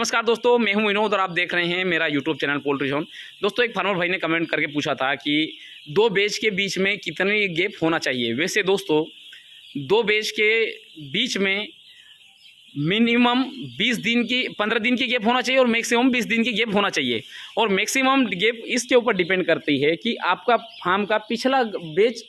नमस्कार दोस्तों, मैं हूं विनोद और आप देख रहे हैं मेरा यूट्यूब चैनल पोल्ट्री जोन। दोस्तों, एक फार्मर भाई ने कमेंट करके पूछा था कि दो बैच के बीच में कितनी गैप होना चाहिए। वैसे दोस्तों, दो बैच के बीच में मिनिमम 15 दिन की गैप होना चाहिए और मैक्सिमम 20 दिन की गैप होना चाहिए। और मैक्सिमम गैप इसके ऊपर डिपेंड करती है कि आपका फार्म का पिछला बैच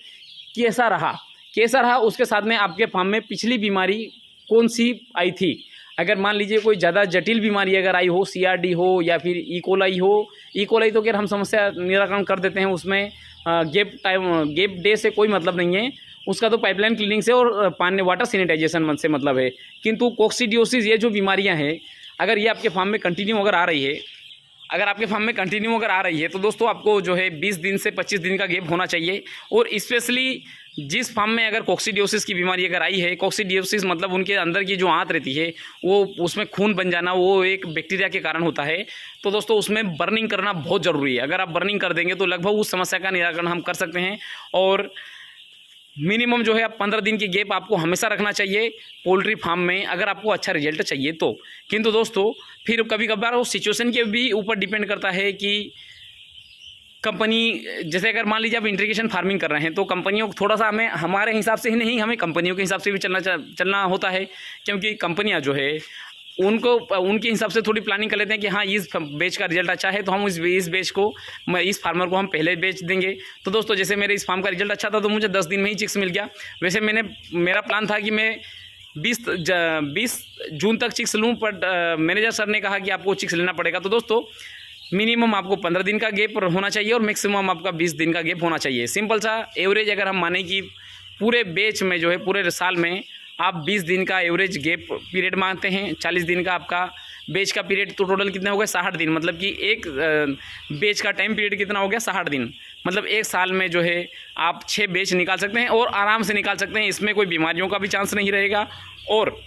कैसा रहा उसके साथ में आपके फार्म में पिछली बीमारी कौन सी आई थी। अगर मान लीजिए कोई ज़्यादा जटिल बीमारी अगर आई हो, सीआरडी हो या फिर इकोलाई हो। इकोलाई तो खैर हम समस्या निराकरण कर देते हैं, उसमें गैप डे से कोई मतलब नहीं है, उसका तो पाइपलाइन क्लीनिंग से और पानी वाटर सैनिटाइजेशन से मतलब है। किंतु कोक्सीडियोसिस ये जो बीमारियां हैं, अगर ये आपके फार्म में कंटिन्यू अगर आ रही है तो दोस्तों आपको जो है 20 दिन से 25 दिन का गैप होना चाहिए। और स्पेशली जिस फार्म में अगर कोक्सीडियोसिस की बीमारी अगर आई है, कोक्सीडियोसिस मतलब उनके अंदर की जो आंत रहती है वो उसमें खून बन जाना, वो एक बैक्टीरिया के कारण होता है। तो दोस्तों उसमें बर्निंग करना बहुत ज़रूरी है। अगर आप बर्निंग कर देंगे तो लगभग उस समस्या का निराकरण हम कर सकते हैं। और मिनिमम जो है आप 15 दिन की गैप आपको हमेशा रखना चाहिए पोल्ट्री फार्म में, अगर आपको अच्छा रिजल्ट चाहिए तो। किंतु दोस्तों फिर कभी कभार वो सिचुएशन के भी ऊपर डिपेंड करता है कि कंपनी, जैसे अगर मान लीजिए आप इंटीग्रेशन फार्मिंग कर रहे हैं तो कंपनियों को थोड़ा सा हमारे हिसाब से ही नहीं, हमें कंपनियों के हिसाब से भी चलना होता है। क्योंकि कंपनियां जो है उनके हिसाब से थोड़ी प्लानिंग कर लेते हैं कि हाँ इस बेच का रिजल्ट अच्छा है तो हम इस बेच को, इस फार्मर को हम पहले बेच देंगे। तो दोस्तों जैसे मेरे इस फार्म का रिजल्ट अच्छा था तो मुझे 10 दिन में ही चिक्स मिल गया। वैसे मेरा प्लान था कि मैं 20 जून तक चिक्स लूँ, बट मैनेजर सर ने कहा कि आपको चिक्स लेना पड़ेगा। तो दोस्तों मिनिमम आपको 15 दिन का गैप होना चाहिए और मैक्सिमम आपका 20 दिन का गैप होना चाहिए। सिंपल सा एवरेज अगर हम माने कि पूरे बैच में जो है पूरे साल में आप 20 दिन का एवरेज गैप पीरियड मांगते हैं, 40 दिन का आपका बैच का पीरियड, तो टोटल कितना हो गया 60 दिन। मतलब कि एक बैच का टाइम पीरियड कितना हो गया 60 दिन। मतलब एक साल में जो है आप 6 बैच निकाल सकते हैं और आराम से निकाल सकते हैं। इसमें कोई बीमारियों का भी चांस नहीं रहेगा और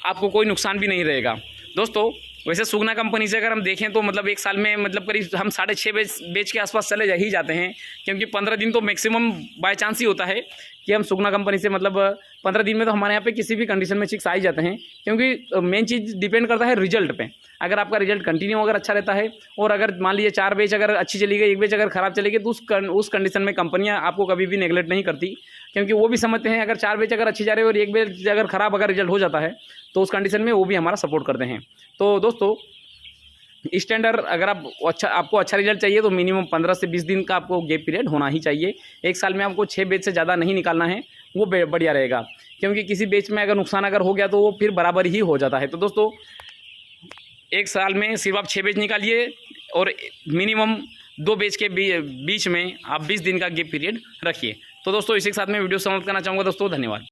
आपको कोई नुकसान भी नहीं रहेगा। दोस्तों वैसे सुगना कंपनी से अगर हम देखें तो मतलब एक साल में मतलब करीब हम 6.5 बैच के आसपास चले ही जाते हैं। क्योंकि 15 दिन तो मैक्सिमम बाय चांस ही होता है कि हम सुगना कंपनी से, मतलब 15 दिन में तो हमारे यहाँ पे किसी भी कंडीशन में चिक्स आ ही जाते हैं। क्योंकि मेन चीज़ डिपेंड करता है रिजल्ट पे। अगर आपका रिजल्ट कंटिन्यू अगर अच्छा रहता है और अगर मान लीजिए 4 बैच अगर अच्छी चली गई, 1 बैच अगर खराब चली गई, तो उस कंडीशन में कंपनियाँ आपको कभी भी नेगलेक्ट नहीं करती। क्योंकि वो भी समझते हैं अगर 4 बैच अगर अच्छी जा रही है और 1 बैच अगर खराब अगर रिजल्ट हो जाता है तो उस कंडीशन में वो भी हमारा सपोर्ट करते हैं। तो दोस्तों स्टैंडर्ड अगर आपको अच्छा रिजल्ट चाहिए तो मिनिमम 15 से 20 दिन का आपको गैप पीरियड होना ही चाहिए। एक साल में आपको 6 बैच से ज़्यादा नहीं निकालना है, वो बढ़िया रहेगा। क्योंकि किसी बैच में अगर नुकसान अगर हो गया तो वो फिर बराबर ही हो जाता है। तो दोस्तों एक साल में सिर्फ आप 6 बैच निकालिए और मिनिमम 2 बैच के बीच में आप 20 दिन का गैप पीरियड रखिए। तो दोस्तों इसी के साथ मैं वीडियो समाप्त करना चाहूँगा। दोस्तों धन्यवाद।